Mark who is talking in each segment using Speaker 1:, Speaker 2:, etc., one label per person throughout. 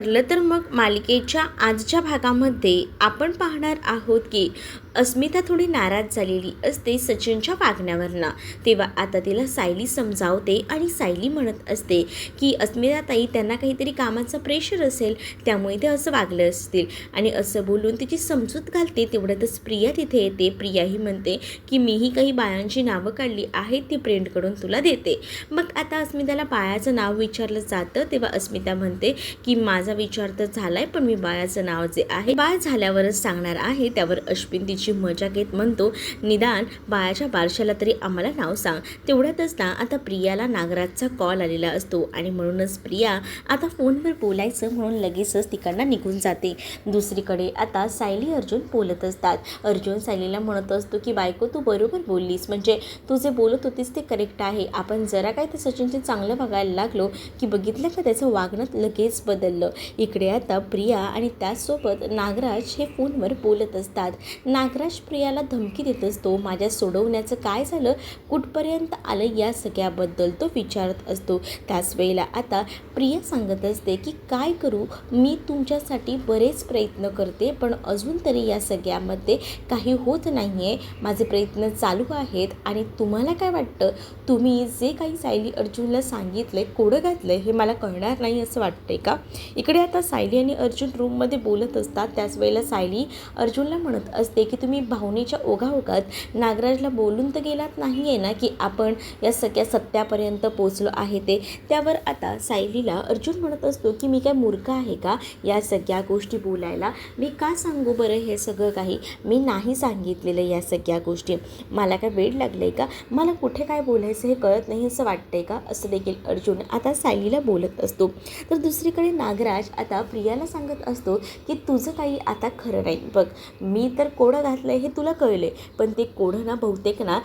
Speaker 1: ठरलं तर मग मालिकेच्या आजच्या भागामध्ये आपण पाहणार आहोत की अस्मिता थोडी नाराज झालेली असते सचिनच्या वागण्यावरनं. तेव्हा आता तिला सायली समजावते आणि सायली म्हणत असते की अस्मिता ताई त्यांना काहीतरी कामाचं प्रेशर असेल, त्यामुळे ते असं वागलं असतील आणि असं बोलून तिची समजूत घालते. तेवढ्यातच प्रिया तिथे येते. प्रियाही म्हणते की मीही काही बायांची नावं काढली आहेत, ती प्रिंट तुला देते. मग आता अस्मिताला बाळाचं नाव विचारलं जातं. तेव्हा अस्मिता म्हणते की माझा विचार तर झालाय, पण मी बाळाचं नाव जे आहे बाळ झाल्यावरच सांगणार आहे. त्यावर अश्विन तिची मजा घेत म्हणतो निदान बाळाच्या बारशाला तरी आम्हाला नाव सांग. तेवढ्यातच ना आता प्रियाला नागराजचा कॉल आलेला असतो आणि म्हणूनच प्रिया आता फोनवर बोलायचं म्हणून लगेचच तिकडनं निघून जाते. दुसरीकडे आता सायली अर्जुन बोलत असतात. अर्जुन सायलीला म्हणत असतो की बायको तू बरोबर बोललीस, म्हणजे तू जे बोलत होतीस ते करेक्ट आहे. आपण जरा काय ते सचिनचे चांगलं बघायला लागलो की बघितलं का त्याचं वागणं लगेच बदललं. इकडे आता प्रिया आणि त्याचसोबत नागराज हे फोनवर बोलत असतात. नागराज प्रियाला धमकी देत असतो. माझ्या सोडवण्याचं काय झालं, कुठपर्यंत आलं या सगळ्याबद्दल तो विचारत असतो. त्याच वेळेला आता प्रिया सांगत असते की काय करू, मी तुमच्यासाठी बरेच प्रयत्न करते पण अजून तरी या सगळ्यामध्ये काही होत नाही आहे. माझे प्रयत्न चालू आहेत आणि तुम्हाला काय वाटतं, तुम्ही जे काही सायली अर्जुनला सांगितलं कोडं घातलं हे मला कळणार नाही असं वाटतंय का? इकडे आता सायली आणि अर्जुन रूममध्ये बोलत असतात. त्याच वेळेला सायली अर्जुनला म्हणत असते की तुम्ही भावनेच्या ओघाओघात नागराजला बोलून तर गेलात नाही आहे ना की आपण या सगळ्या सत्यापर्यंत पोचलो आहे ते. त्यावर आता सायलीला अर्जुन म्हणत असतो की मी काय मूर्ख आहे का या सगळ्या गोष्टी बोलायला, मी का सांगू बरं हे सगळं काही, मी नाही सांगितलेलं या सगळ्या गोष्टी, मला काय वेळ लागलं आहे का, मला कुठे काय बोलायचं हे कळत नाही असं वाटतंय का, असं देखील अर्जुन आता सायलीला बोलत असतो. तर दुसरीकडे नागराज आता प्रियाला सांगत असतो की तुझं काही आता खरं नाही बघ, मी तर कोडं घातलं हे तुला कळले, पण ते कोडं ना बहुतेक ना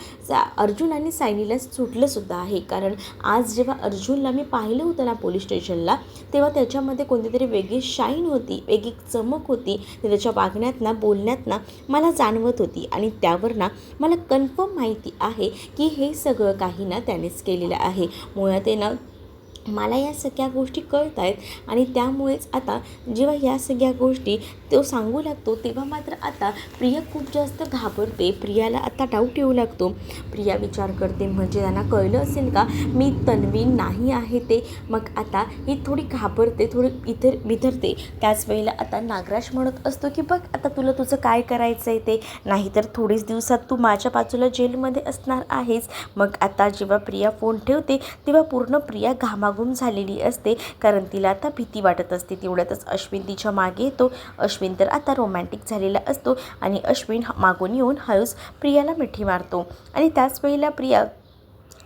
Speaker 1: अर्जुन आणि सायलीला सुटलंसुद्धा आहे. कारण आज जेव्हा अर्जुनला मी पाहिलं होतं ना पोलीस स्टेशनला, तेव्हा त्याच्यामध्ये कोणतीतरी वेगळी शाईन होती, वेगळी चमक होती, त्याच्या वागण्यात ना बोलण्यात ना मला जाणवत होती आणि त्यावर ना मला कन्फर्म माहिती आहे की हे सगळं काही ना त्यानेच केलेलं आहे. मुळात ना मला या सगळ्या गोष्टी कळत आहेत आणि त्यामुळेच आता जेव्हा या सगळ्या गोष्टी तो सांगू लागतो तेव्हा मात्र आता प्रिया खूप जास्त घाबरते. प्रियाला आता डाऊट येऊ लागतो. प्रिया विचार करते म्हणजे त्यांना कळलं असेल का मी तन्वी नाही आहे ते. मग आता ही थोडी घाबरते, थोडी बिथरते. त्याच वेळेला आता नागराज म्हणत असतो की बघ आता तुला तुझं काय करायचं आहे ते, नाहीतर थोडीच दिवसात तू माझ्या बाजूला जेलमध्ये असणार आहेस. मग आता जेव्हा प्रिया फोन ठेवते तेव्हा पूर्ण प्रिया घामाघूम झालेली असते, कारण तिला आता भीती वाटत असते. तेवढ्यातच अश्विन तिच्या मागे येतो. अश्विन तर आता रोमॅन्टिक झालेला असतो आणि अश्विन मागून येऊन हळूच प्रियाला मिठी मारतो आणि त्याच वेळेला प्रिया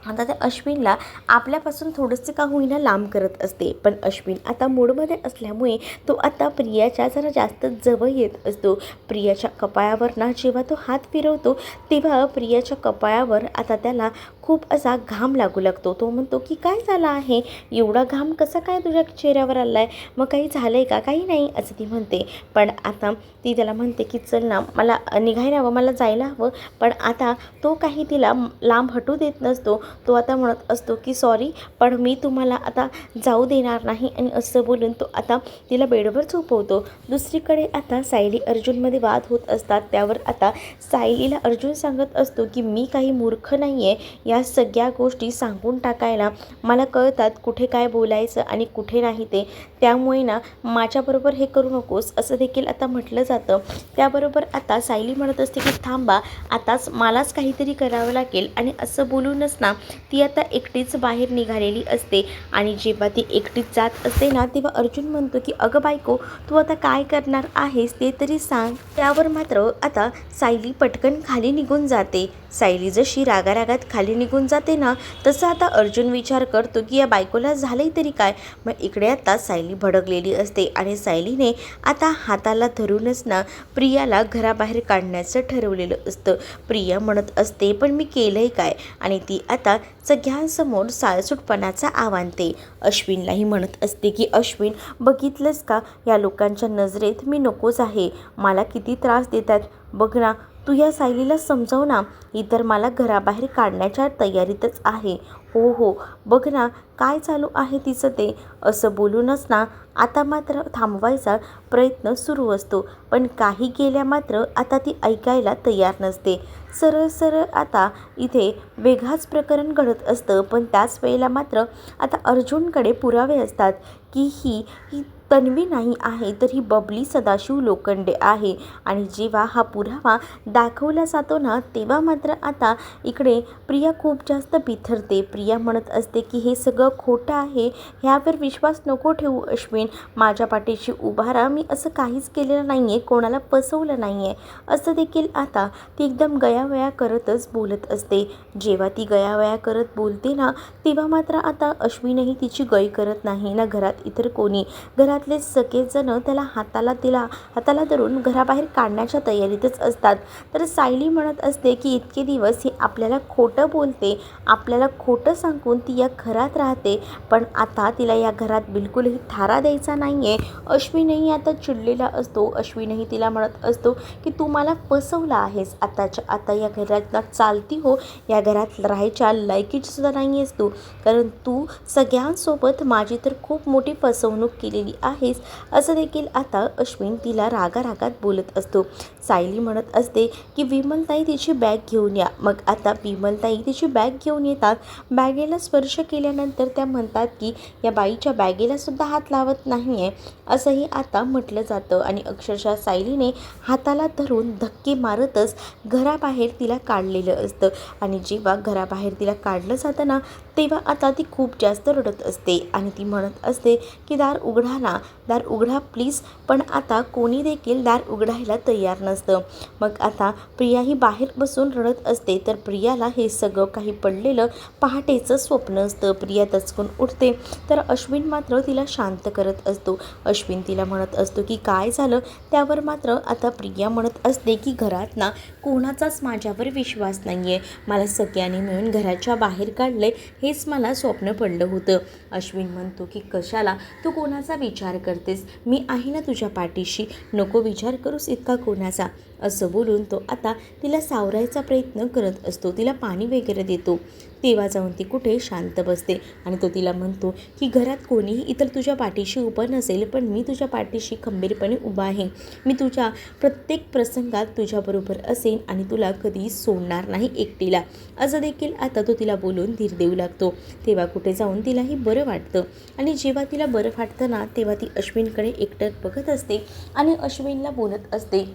Speaker 1: आता त्या अश्विनला आपल्यापासून थोडंसं का होईना लांब करत असते. पण अश्विन आता मूडमध्ये असल्यामुळे तो आता प्रियाच्या जरा जास्त जवळ येत असतो. प्रियाच्या कपाळावर ना जेव्हा तो हात फिरवतो तेव्हा प्रियाच्या कपाळावर आता त्याला खूप असा घाम लागू लागतो. तो म्हणतो की काय झालं आहे, एवढा घाम कसा काय तुझ्या चेहऱ्यावर आला आहे, मग काही झालं आहे का, काही नाही असं ती म्हणते. पण आता ती त्याला म्हणते की चल ना मला निघायला हवं, मला जायला हवं. पण आता तो काही तिला लांब हटू देत नसतो. तो आता म्हणत असतो की सॉरी पण मी तुम्हाला आता जाऊ देणार नाही आणि असं बोलून तो आता तिला बेडवर झोपवतो. दुसरीकडे आता सायली अर्जुनमध्ये वाद होत असतात. त्यावर आता सायलीला अर्जुन सांगत असतो की मी काही मूर्ख नाही आहे, या सगळ्या गोष्टी सांगून टाकायला मला कळतात कुठे काय बोलायचं आणि कुठे नाही ते, त्यामुळे ना माझ्याबरोबर हे करू नकोस असं देखील आता म्हटलं जातं. त्याबरोबर आता सायली म्हणत असते की थांबा आताच मलाच काहीतरी करावं लागेल आणि असं बोलूनच ना ती आता एकटीच बाहेर निघालेली असते. आणि जेव्हा ती एकटीच जात असते ना तेव्हा अर्जुन म्हणतो की अगं बायको तू आता काय करणार आहेस ते तरी सांग. त्यावर मात्र आता सायली पटकन खाली निघून जाते. सायली जशी रागारागात खाली निघून जाते ना तसं आता अर्जुन विचार करतो की या बायकोला झालंय तरी काय. मग इकडे आता सायली भडकलेली असते आणि सायलीने आता हाताला धरूनच ना प्रियाला घराबाहेर काढण्याचं ठरवलेलं असतं. प्रिया म्हणत असते पण मी केलंय काय, आणि ती आता सगळ्यांसमोर साळसूटपणाचा आव्हानते. अश्विनलाही म्हणत असते की अश्विन बघितलंस का या लोकांच्या नजरेत मी नकोच आहे, मला किती त्रास देतात बघ ना, तू या सायलीला समजव ना, ही तर मला घराबाहेर काढण्याच्या तयारीतच आहे. हो हो, बघ ना काय चालू आहे तिचं ते. असं बोलूनच ना आता मात्र थांबवायचा प्रयत्न सुरू असतो, पण काही केल्या मात्र आता ती ऐकायला तयार नसते. सरळ सरळ आता इथे वेगळाच प्रकरण घडत असतं, पण त्याच वेळेला मात्र आता अर्जुनकडे पुरावे असतात की ही तन्वी नाही आहे, तर ही बबली सदाशिव लोखंडे आहे. आणि जेव्हा हा पुरावा दाखवला जातो ना, तेव्हा मात्र आता इकडे प्रिया खूप जास्त बिथरते. प्रिया म्हणत असते की हे सगळं खोटं आहे, ह्यावर विश्वास नको ठेवू अश्विन, माझ्या पाठीशी उभा राहा, मी असं काहीच केलेलं नाही आहे, कोणाला फसवलं नाही आहे, असं देखील आता ती एकदम गयावया करतच बोलत असते. जेव्हा ती गयावया करत बोलते ना, तेव्हा मात्र आता अश्विनही तिची गय करत नाही ना. घरात इतर कोणी, घरातले सगळेजण त्याला हाताला धरून घराबाहेर काढण्याच्या तयारीतच असतात. तर सायली म्हणत असते की इतके दिवस ही आपल्याला खोटं बोलते, आपल्याला खोटं सांगून ती या घरात राहते, पण आता तिला या घरात बिलकुलही थारा द्यायचा नाही आहे. अश्विनही आता चिडलेला असतो. अश्विनही तिला म्हणत असतो की तू मला फसवलं आहेस, आताच्या आता या घरात चालती हो, या घरात राहायच्या लायकीची सुद्धा नाही आहेस तू, कारण तू सगळ्यांसोबत माझी तर खूप मोठी फसवणूक केलेली आहेस, असं देखील आता अश्विन तिला रागारागात बोलत असतो. सायली म्हणत असते की विमलताई तिची बॅग घेऊन या. मग आता विमलताई तिची बॅग घेऊन येतात. बॅगेला स्पर्श केल्यानंतर त्या म्हणतात की या बाईच्या बॅगेला सुद्धा हात लावत नाही आहे, असंही आता म्हटलं जातं. आणि अक्षरशः सायलीने हाताला धरून धक्के मारतच घराबाहेर तिला काढलेलं असतं. आणि जेव्हा घराबाहेर तिला काढलं जातं ना, तेव्हा आता ती खूप जास्त रडत असते आणि ती म्हणत असते की दार उघडा ना, दार उघडा प्लीज. पण आता कोणी देखील दार उघडायला तयार नसतं. मग आता प्रियाही बाहेर बसून रडत असते. तर प्रियाला हे सगळं काही पडलेलं पहाटेचं स्वप्न असतं. प्रिया दचकून उठते, तर अश्विन मात्र तिला शांत करत असतो. अश्विन तिला म्हणत असतो की काय झालं. त्यावर मात्र आता प्रिया म्हणत असते की घरात ना कोणाचाच माझ्यावर विश्वास नाही आहे, मला सगळ्यांनी मिळून घराच्या बाहेर काढले, हेच मला स्वप्न पडलं होतं. अश्विन म्हणतो की कशाला तू कोणाचा विचार करतेस, मी आहे ना तुझ्या पाठीशी, नको विचार करूस इतका कोणाचा. असं बोलून तो आता तिला सावरायचा प्रयत्न करत असतो, तिला पाणी वगैरे देतो. तेव्हा जाऊन ती कुठे शांत बसते आणि तो तिला म्हणतो की घरात कोणीही इतर तुझ्या पाठीशी उभं नसेल, पण मी तुझ्या पाठीशी खंबीरपणे उभा आहे, मी तुझ्या प्रत्येक प्रसंगात तुझ्याबरोबर असेन आणि तुला कधीही सोडणार नाही एकटीला, असं देखील आता तो तिला बोलून धीर देऊ लागतो. तेव्हा कुठे जाऊन तिलाही बरं वाटतं. आणि जेव्हा तिला बरं वाटतं ना, तेव्हा ती अश्विनकडे एकटक बघत असते आणि अश्विनला बोलत असते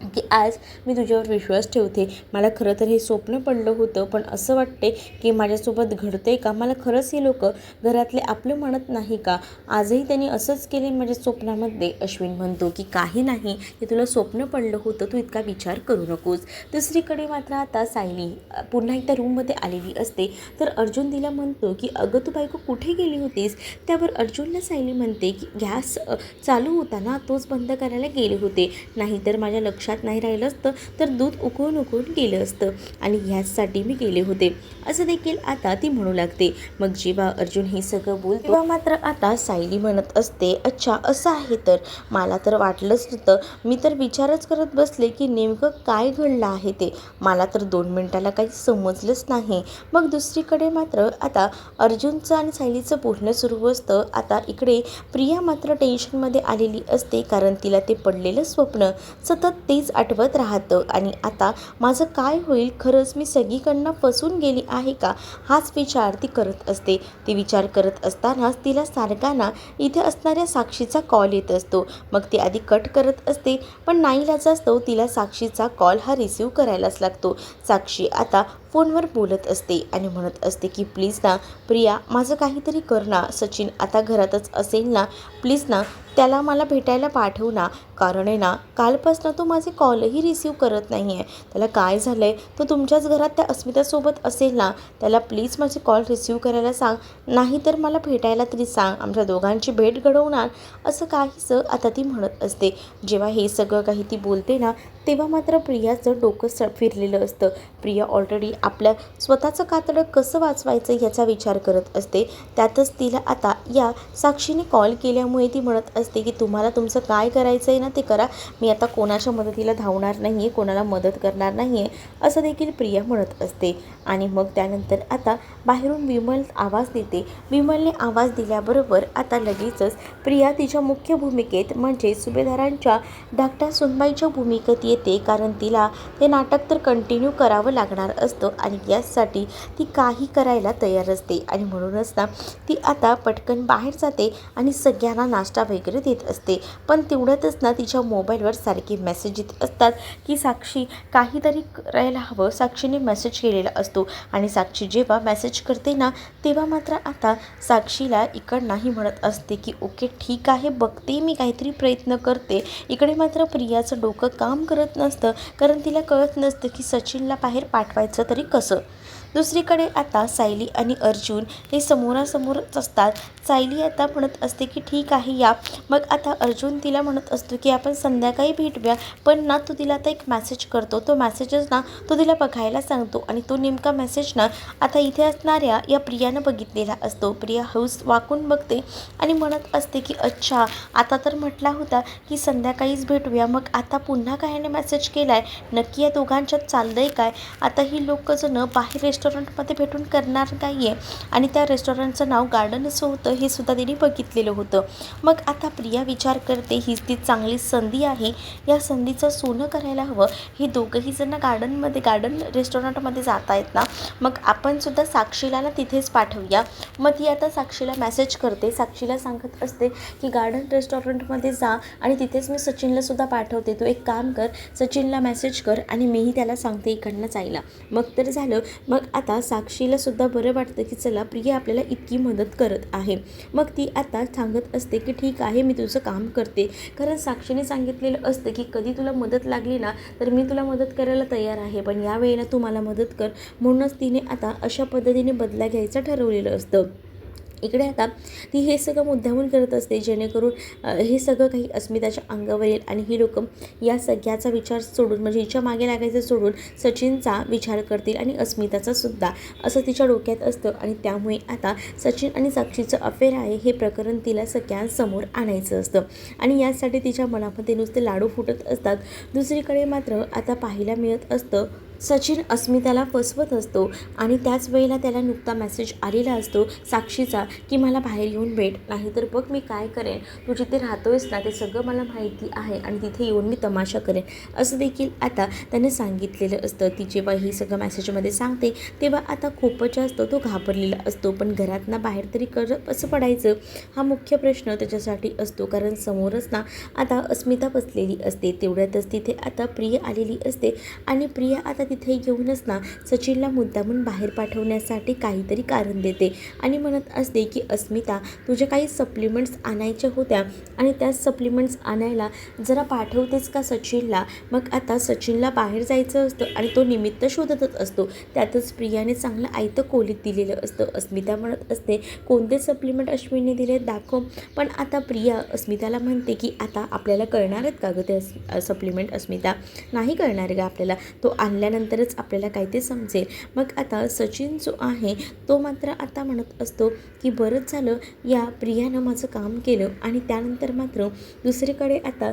Speaker 1: की आज मी तुझ्यावर विश्वास ठेवते, मला खरं तर हे स्वप्न पडलं होतं, पण असं वाटते की माझ्यासोबत घडतंय का, मला खरंच हे लोक घरातले आपलं म्हणत नाही का, आजही त्यांनी असंच केले माझ्या स्वप्नामध्ये. अश्विन म्हणतो की काही नाही, हे तुला स्वप्न पडलं होतं, तू इतका विचार करू नकोस. दुसरीकडे मात्र आता सायली पुन्हा एकदा रूममध्ये आलेली असते. तर अर्जुन तिला म्हणतो की अगं तू बायको कुठे गेली होतीस. त्यावर अर्जुनला सायली म्हणते की गॅस चालू होता ना, तोच बंद करायला गेले होते, नाहीतर माझ्या लक्षात नाही राहिलं असतं तर दूध उकळून गेलं असतं आणि ह्याचसाठी मी गेले होते, असं देखील आता ती म्हणू लागते. मग जेव्हा अर्जुन हे सगळं बोलतो तेव्हा मात्र आता सायली म्हणत असते अच्छा असं आहे, तर मला तर वाटलंच नव्हतं, मी तर विचारच करत बसले की नेमकं काय घडलं आहे ते, मला तर 2 मिनिटाला काही समजलंच नाही. मग दुसरीकडे मात्र आता अर्जुनचं आणि सायलीचं बोलणं सुरू असतं. आता इकडे प्रिया मात्र टेन्शनमध्ये आलेली असते, कारण तिला ते पडलेलं स्वप्न सतत तेच आठवत राहतं. आणि आता माझं काय होईल, खरंच मी सगळीकडनं फसून गेली आहे का, हाच विचार ती करत असते. ती विचार करत असतानाच तिला सारखा इथे असणाऱ्या साक्षीचा कॉल येत असतो. मग ती आधी कट करत असते, पण नाईलाजास्तव तिला साक्षीचा कॉल हा रिसीव्ह करायलाच लागतो. साक्षी आता फोनवर बोलत असते आणि म्हणत असते की प्लीज ना प्रिया, माझं काहीतरी कर ना, सचिन आता घरातच असेल ना, प्लीज ना त्याला मला भेटायला पाठव ना, कारण आहे ना कालपासून तो माझे कॉलही रिसीव्ह करत नाही आहे, त्याला काय झालं आहे, तो तुमच्याच घरात त्या अस्मितासोबत असेल ना, त्याला प्लीज माझे कॉल रिसीव्ह करायला सांग, नाही तर मला भेटायला तरी सांग, आमच्या दोघांची भेट घडवणार, असं काहीसं आता ती म्हणत असते. जेव्हा हे सगळं काही ती बोलते ना, तेव्हा मात्र प्रियाचं डोकं फिरलेलं असतं. प्रिया ऑलरेडी आपल्या स्वतःचं कातडं कसं वाचवायचं याचा विचार करत असते. त्यातच तिला आता या साक्षीने कॉल केल्यामुळे ती म्हणत असते असते की तुम्हाला तुमचं काय करायचं आहे ना ते करा, मी आता कोणाच्या मदतीला धावणार नाही आहे, कोणाला मदत करणार नाही आहे, असं देखील प्रिया म्हणत असते. आणि मग त्यानंतर आता बाहेरून विमल आवाज देते. विमलने आवाज दिल्याबरोबर आता लगेचच प्रिया तिच्या मुख्य भूमिकेत म्हणजे सुभेदारांच्या धाकट्या सुनबाईच्या भूमिकेत येते, कारण तिला ते नाटक तर कंटिन्यू करावं लागणार असतं आणि यासाठी ती काही करायला तयार असते. आणि म्हणूनच ना ती आता पटकन बाहेर जाते आणि सगळ्यांना नाश्ता वगैरे देत असते. पण तेवढ्यातच ना तिच्या मोबाईलवर सारखे मेसेज येत असतात की साक्षी काहीतरी करायला हवं. साक्षीने मेसेज केलेला असतो आणि साक्षी जेव्हा मेसेज करते ना तेव्हा मात्र आता साक्षीला इकडनंही म्हणत असते की ओके ठीक आहे, बघते मी, काहीतरी प्रयत्न करते. इकडे मात्र प्रियाचं डोकं काम करत नसतं, कारण तिला कळत नसतं की सचिनला बाहेर पाठवायचं तरी कसं. दुसरीकडे आता सायली आणि अर्जुन हे समोरासमोरच असतात. सायली आता म्हणत असते की ठीक आहे या. मग आता अर्जुन तिला म्हणत असतो की आपण संध्याकाळी भेटूया, पण ना तो तिला आता एक मेसेज करतो. तो मेसेजच ना तो तिला बघायला सांगतो आणि तो नेमका मेसेज ना आता इथे असणाऱ्या या प्रियानं बघितलेला असतो. प्रिया हौस वाकून बघते आणि म्हणत असते की अच्छा, आता तर म्हटला होता की संध्याकाळीच भेटूया, मग आता पुन्हा कायने मेसेज केला आहे, नक्की या दोघांच्यात चाललं आहे काय. आता ही लोक जण बाहेर रेस्टॉरंटमध्ये भेटून करणार नाही आहे आणि त्या रेस्टॉरंटचं नाव गार्डन असं होतं हे सुद्धा तिने बघितलेलं होतं. मग आता प्रिया विचार करते हीच ती चांगली संधी आहे, या संधीचं सोनं करायला हवं. हे दोघंही जण गार्डन रेस्टॉरंटमध्ये जात आहेत ना, मग आपण सुद्धा साक्षीला ना तिथेच पाठवूया. मग ती आता साक्षीला मेसेज करते, साक्षीला सांगत असते की गार्डन रेस्टॉरंटमध्ये जा आणि तिथेच मी सचिनला सुद्धा पाठवते, तू एक काम कर, सचिनला मेसेज कर आणि मीही त्याला सांगते इकडनं जायला. मग तर झालं. मग आता साक्षीला सुद्धा बरं वाटतं की चला प्रिया आपल्याला इतकी मदत करत आहे. मग ती आता सांगत असते की ठीक आहे, मी तुझं काम करते, कारण साक्षीने सांगितलेलं असतं की कधी तुला मदत लागली ना तर मी तुला मदत करायला तयार आहे, पण यावेळेला तू मला मदत कर. म्हणूनच तिने आता अशा पद्धतीने बदला घ्यायचं ठरवलेलं असतं. इकडे आता ती हे सगळं मुद्दामून करत असते जेणेकरून हे सगळं काही अस्मिताच्या अंगावर येईल आणि ही लोक या सगळ्याचा विचार सोडून म्हणजे हिच्या मागे लागायचं सोडून सचिनचा विचार करतील आणि अस्मिताचा सुद्धा, असं तिच्या डोक्यात असतं. आणि त्यामुळे आता सचिन आणि साक्षीचं अफेअर आहे हे प्रकरण तिला सगळ्यांसमोर आणायचं असतं आणि यासाठी तिच्या मनामध्ये नुसते लाडू फुटत असतात. दुसरीकडे मात्र आता पाहायला मिळत असतं सचिन अस्मिताला फसवत असतो आणि त्याच वेळेला त्याला नुकता मेसेज आलेला असतो साक्षीचा की मला बाहेर येऊन भेट, नाहीतर बघ मी काय करेन, तू जिथे राहतोयस ना ते सगळं मला माहिती आहे आणि तिथे येऊन मी तमाशा करेन, असं देखील आता त्याने सांगितलेलं असतं. ती जेव्हा ही सगळं मेसेजमध्ये सांगते तेव्हा आता खूपच जास्त तो घाबरलेला असतो. पण घरातनं बाहेर तरी कसं पडायचं हा मुख्य प्रश्न त्याच्यासाठी असतो, कारण समोरच ना आता अस्मिता बसलेली असते. तेवढ्यातच तिथे आता प्रिया आलेली असते आणि प्रिया आता तिथे येऊनच ना सचिनला मुद्दामून बाहेर पाठवण्यासाठी काहीतरी कारण देते आणि म्हणत असते की अस्मिता तुझ्या काही सप्लिमेंट्स आणायच्या होत्या आणि त्याच सप्लिमेंट्स आणायला जरा पाठवतेस का सचिनला. मग आता सचिनला बाहेर जायचं असतं आणि तो निमित्त शोधतच असतो. त्यातच प्रियाने चांगलं आयतं कोलीत दिलेलं असतं. अस्मिता म्हणत असते कोणते सप्लिमेंट अश्विनीने दिले दाखव. पण आता प्रिया अस्मिताला म्हणते की आता आपल्याला कळणार आहेत का गं ते सप्लिमेंट. अस्मिता नाही कळणार का आपल्याला, तो आणल्यानंतरच आपल्याला काय ते समजेल. मग आता सचिन जो आहे तो मात्र आता म्हणत असतो की बरंच झालं या प्रियानं माझं काम केलं. आणि त्यानंतर मात्र दुसरीकडे आता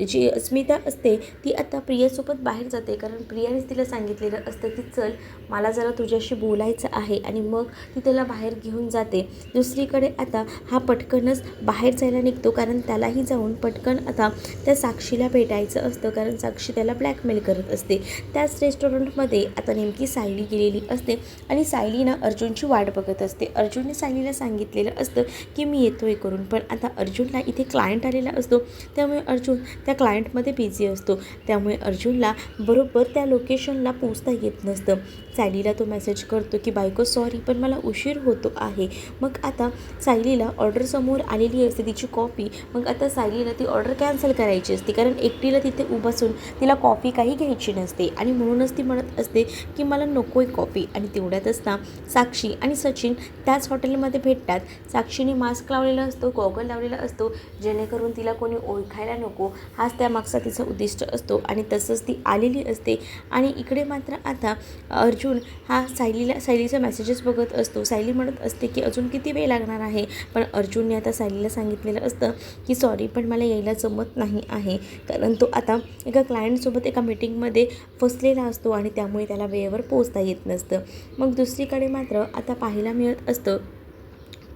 Speaker 1: जी अस्मिता असते ती आता प्रियासोबत बाहेर जाते, कारण प्रियानेच तिला सांगितलेलं असतं की चल मला जरा तुझ्याशी बोलायचं आहे आणि मग ती त्याला बाहेर घेऊन जाते. दुसरीकडे आता हा पटकनच बाहेर जायला निघतो, कारण त्यालाही जाऊन पटकन आता त्या साक्षीला भेटायचं असतं, कारण साक्षी त्याला ब्लॅकमेल करत असते. त्याच रेस्टॉरंटमध्ये आता नेमकी सायली गेलेली असते आणि सायलीनं अर्जुनची वाट बघत असते. अर्जुनने सायलीला सांगितलेलं असतं की मी येतोय करून, पण आता अर्जुनला इथे क्लायंट आलेला असतो, त्यामुळे अर्जुन त्या क्लायंटमध्ये बिझी असतो, त्यामुळे अर्जुनला बरोबर त्या लोकेशनला पोचता येत नसतं. सायलीला तो मेसेज करतो की बायको सॉरी पण मला उशीर होतो आहे. मग आता सायलीला ऑर्डर समोर आलेली असते तिची कॉफी. मग आता सायलीला ती ऑर्डर कॅन्सल करायची असते, कारण एकटीला तिथे उभासून तिला कॉफी काही घ्यायची नसते. असते आणि म्हणूनच ती म्हणत असते की मला नको आहे कॉफी. आणि तेवढ्यातच ना साक्षी आणि सचिन त्याच हॉटेलमध्ये भेटतात. साक्षीने मास्क लावलेला असतो, गॉगल लावलेला असतो, जेणेकरून तिला कोणी ओळखायला नको, हाच त्यामागचा तिचा उद्दिष्ट असतो. आणि तसंच ती आलेली असते. आणि इकडे मात्र आता अर्जुन हा सायलीचा मेसेजेस बघत असतो. सायली म्हणत असते की अजून किती वेळ लागणार आहे. पण अर्जुनने आता सायलीला सांगितलेलं असतं की सॉरी पण मला यायला जमत नाही आहे, कारण तो आता एका क्लायंटसोबत एका मीटिंगमध्ये फसलेला असतो आणि त्यामुळे त्याला वेळेवर पोहोचता येत नसतं. मग दुसरीकडे मात्र आता पाहायला मिळत असतं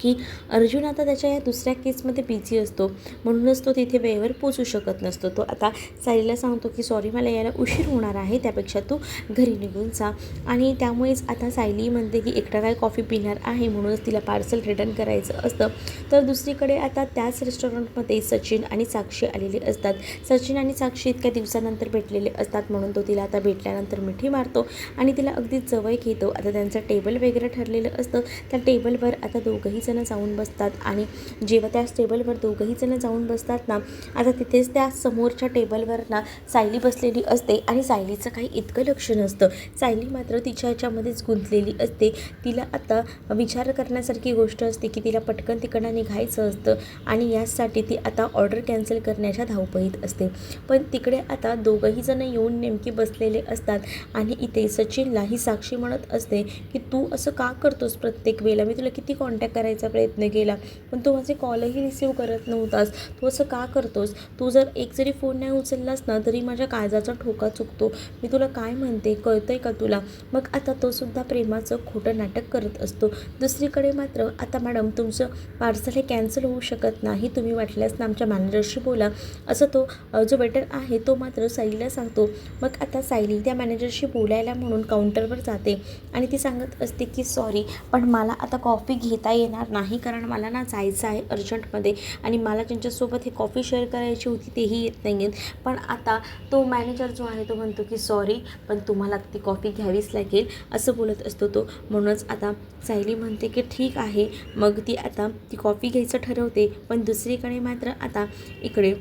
Speaker 1: की अर्जुन आता त्याच्या या दुसऱ्या केसमध्ये बिझी असतो, म्हणूनच तो तिथे वेळेवर पोचू शकत नसतो. तो आता सायलीला सांगतो की सॉरी मला यायला उशीर होणार आहे, त्यापेक्षा तू घरी निघून जा. आणि त्यामुळेच आता सायली म्हणते की एकटा काय कॉफी पिणार आहे, म्हणूनच तिला पार्सल रिटर्न करायचं असतं. तर दुसरीकडे आता त्याच रेस्टॉरंटमध्ये सचिन आणि साक्षी आलेले असतात. सचिन आणि साक्षी इतक्या दिवसानंतर भेटलेले असतात, म्हणून तो तिला आता भेटल्यानंतर मिठी मारतो आणि तिला अगदी जवळ घेतो. आता त्यांचं टेबल वगैरे ठरलेलं असतं. त्या टेबलवर आता दोघंही जण जाऊन बसतात. आणि जेव्हा त्या टेबलवर दोघंही जण जाऊन बसतात ना, आता तिथेच त्या समोरच्या टेबलवर ना सायली बसलेली असते आणि सायलीचं काही इतकं लक्ष नसतं. सायली मात्र तिच्या ह्याच्यामध्येच गुंतलेली असते. तिला आता विचार करण्यासारखी गोष्ट असते की तिला पटकन तिकडनं निघायचं असतं आणि यासाठी ती आता ऑर्डर कॅन्सल करण्याच्या धावपळीत असते. पण तिकडे आता दोघंही जण येऊन नेमके बसलेले असतात. आणि इथे सचिनला ही साक्षी म्हणत असते की तू असं का करतोस प्रत्येक वेळेला, मी तुला किती कॉन्टॅक्ट करायचा प्रयत्न केला पण तू माझे कॉलही रिसीव करत नव्हतास, तू असं का करतोस, तू जर एक जरी फोन नाही उचललास ना तरी माझ्या काळजाचा ठोका चुकतो, मी तुला काय म्हणते कळतंय का तुला. मग आता तो सुद्धा प्रेमाचं खोटं नाटक करत असतो. दुसरीकडे मात्र आता मॅडम तुमचं पार्सल हे कॅन्सल होऊ शकत नाही, तुम्ही वाटल्यास ना आमच्या मॅनेजरशी बोला, असं तो जो वेटर आहे तो मात्र सायलीला सांगतो. मग आता सायली त्या मॅनेजरशी बोलायला म्हणून काउंटरवर जाते आणि ती सांगत असते की सॉरी पण मला आता कॉफी घेता येणार नाही, कारण मला ना जायचं आहे अर्जंटमध्ये आणि मला त्यांच्यासोबत हे कॉफी शेअर करायची होती तेही येत नाही आहेत. पण आता तो मॅनेजर जो आहे तो म्हणतो की सॉरी पण तुम्हाला ती कॉफी घ्यावीच लागेल, असं बोलत असतो तो. म्हणूनच आता सायली म्हणते की ठीक आहे, मग ती आता ती कॉफी घ्यायचं ठरवते. पण दुसरीकडे मात्र आता इकडे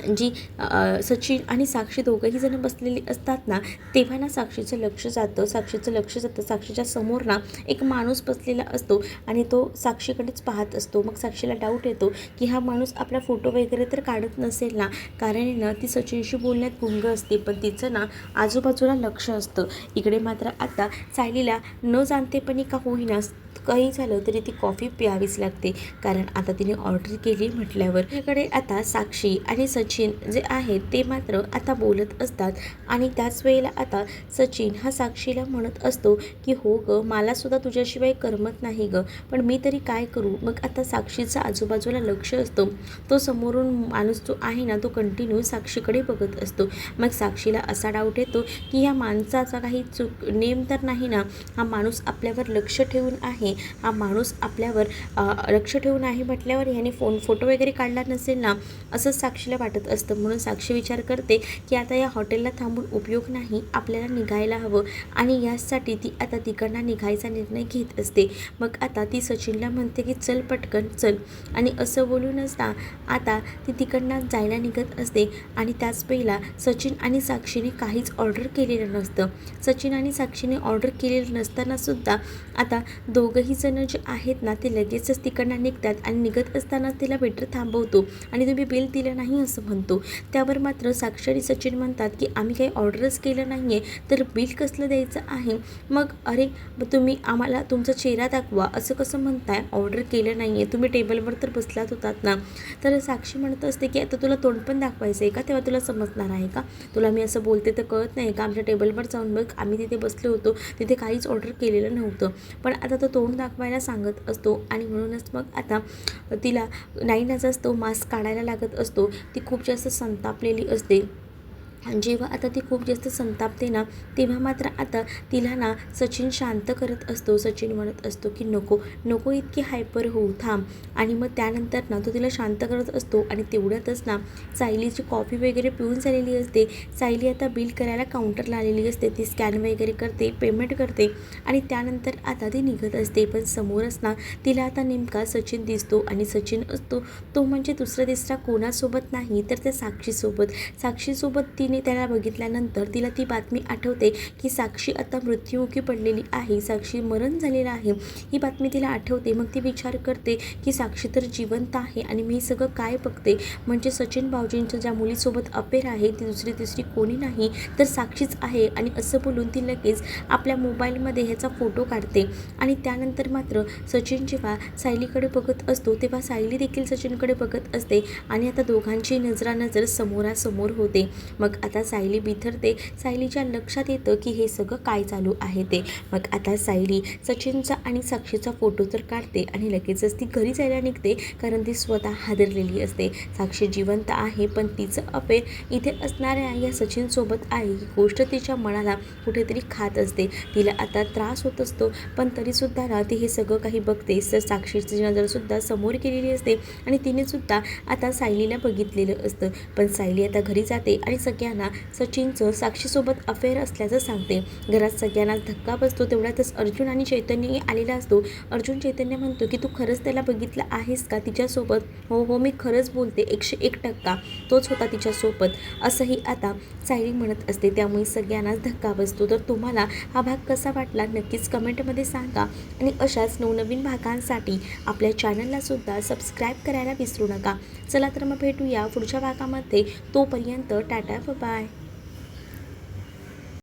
Speaker 1: जी सचिन आणि साक्षी दोघंही जण बसलेली असतात ना, तेव्हा ना साक्षीचं लक्ष जातं साक्षीच्या समोर ना एक माणूस बसलेला असतो आणि तो साक्षीकडेच पाहत असतो. मग साक्षीला डाऊट येतो की हा माणूस आपला फोटो वगैरे तर काढत नसेल ना, कारण ना ती सचिनशी बोलण्यात गुंग असते पण तिचं ना आजूबाजूला लक्ष असतं. इकडे मात्र आता सायलीला न जाणतेपणी का होईना काही झालं तरी ती कॉफी प्यावीच लागते, कारण आता तिने ऑर्डर केली म्हटल्यावर. इकडे आता साक्षी आणि सचिन जे आहेत ते मात्र आता बोलत असतात. आणि त्याच वेळेला आता सचिन हा साक्षीला म्हणत असतो की हो गं मलासुद्धा तुझ्याशिवाय करमत नाही गं, पण मी तरी काय करू. मग आता साक्षीचं आजूबाजूला लक्ष असतं, तो समोरून माणूस जो आहे ना तो कंटिन्यू साक्षीकडे बघत असतो. मग साक्षीला असा डाऊट येतो की ह्या माणसाचा काही नेम तर नाही ना, हा माणूस आपल्यावर लक्ष ठेवून आहे, हा माणूस आपल्यावर लक्ष ठेवून आहे म्हटल्यावर ह्याने फोटो वगैरे काढला नसेल ना, असंच साक्षीला वाटत असतं. म्हणून साक्षी विचार करते की आता या हॉटेलला थांबून उपयोग नाही, आपल्याला निघायला हवं आणि यासाठी ती आता तिकडनं निघायचा निर्णय घेत असते. मग आता ती सचिनला म्हणते की चल पटकन चल, आणि असं बोलूनच ना आता ती तिकडनं जायला निघत असते. आणि त्याच वेळेला सचिन आणि साक्षीने काहीच ऑर्डर केलेलं नसतं. सचिन आणि साक्षीने ऑर्डर केलेलं नसतानासुद्धा आता दोघंही जण जे आहेत ना ते लगेचच तिकडनं निघतात आणि निघत असताना तिला वेटर थांबवतो आणि तुम्ही बिल दिलं नाही असं म्हणतो. त्यावर मात्र साक्षी आणि सचिन म्हणतात की आम्ही काही ऑर्डरच केलं नाही आहे तर बिल कसलं द्यायचं आहे. मग अरे तुम्ही आम्हाला तुमचा चेहरा दाखवा, असं कसं म्हणताय, ऑर्डर केलं नाही आहे, तुम्ही टेबलवर तर बसलात होतात ना. तर साक्षी म्हणत असते की आता तुला तोंड पण दाखवायचं आहे का, तेव्हा तुला समजणार आहे का, तुला मी असं बोलते तर कळत नाही का, आमच्या टेबलवर जाऊन बघ, आम्ही तिथे बसलो होतो, तिथे काहीच ऑर्डर केलेलं नव्हतं. पण आता तो तोंड दाखवायला सांगत असतो आणि म्हणूनच मग आता तिला नाईलाजास्तव तो मास्क काढायला लागत असतो. ती खूप जास्त संतापलेली असते. जेव्हा आता ती खूप जास्त संतापते ना, तेव्हा मात्र आता तिला ना सचिन शांत करत असतो. सचिन म्हणत असतो की नको नको इतकी हायपर होऊ, थांब. आणि मग त्यानंतर ना तो तिला शांत करत असतो. आणि तेवढ्यातच ना सायलीची कॉफी वगैरे पिऊन झालेली असते. सायली आता बिल करायला काउंटरला आलेली असते. ती स्कॅन वगैरे करते, पेमेंट करते आणि त्यानंतर आता ती निघत असते. पण समोरच ना तिला आता नेमका सचिन दिसतो आणि सचिन असतो तो म्हणजे दुसरा तिसरा कोणासोबत नाही तर त्या साक्षीसोबत. साक्षीसोबत ती सायलीने त्याला बघितल्यानंतर तिला ती बातमी आठवते की साक्षी आता मृत्युमुखी पडलेली आहे, साक्षी मरण झालेलं आहे, ही बातमी तिला आठवते. मग ती विचार करते की साक्षी तर जिवंत आहे आणि मी सगळं काय बघते, म्हणजे सचिन भाऊजींच्या ज्या मुलीसोबत अफेअर आहे ती दुसरी तिसरी कोणी नाही तर साक्षीच आहे. आणि असं बोलून ती लगेच आपल्या मोबाईलमध्ये ह्याचा फोटो काढते. आणि त्यानंतर मात्र सचिन जेव्हा सायलीकडे बघत असतो तेव्हा सायली देखील सचिनकडे बघत असते आणि आता दोघांची नजरानजर समोरासमोर होते. मग आता सायली बिथरते. सायलीच्या लक्षात येतं की हे सगळं काय चालू आहे ते. मग आता सायली सचिनचा आणि साक्षीचा फोटो तर काढते आणि लगेचच ती घरी जायला निघते, कारण ती स्वतः हादरलेली असते. साक्षी जिवंत आहे पण तिचं अफेअर इथे असणाऱ्या या सचिनसोबत आहे ही गोष्ट तिच्या मनाला कुठेतरी खात असते. तिला आता त्रास होत असतो पण तरीसुद्धा ना ती हे सगळं काही बघते. तर साक्षीची नजरसुद्धा समोर केलेली असते आणि तिनेसुद्धा आता सायलीला बघितलेलं असतं. पण सायली आता घरी जाते आणि सगळ्यांना सचिनचं साक्षीसोबत अफेअर असल्याचं सांगते. घरात सगळ्यांनाच धक्का बसतो. तेवढ्यातच अर्जुन आणि चैतन्यही आलेला असतो. अर्जुन चैतन्य म्हणतो की तू खरंच त्याला बघितलं आहेस का तिच्यासोबत? हो हो, मी खरंच बोलते, 101% तोच होता तिच्यासोबत, असंही आता सायली म्हणत असते. त्यामुळे सगळ्यांनाच धक्का बसतो. तर तुम्हाला हा भाग कसा वाटला नक्कीच कमेंटमध्ये सांगा आणि अशाच नवनवीन भागांसाठी आपल्या चॅनललासुद्धा सबस्क्राईब करायला विसरू नका. चला तर मग भेटूया पुढच्या भागामध्ये. तोपर्यंत टाटा बाय.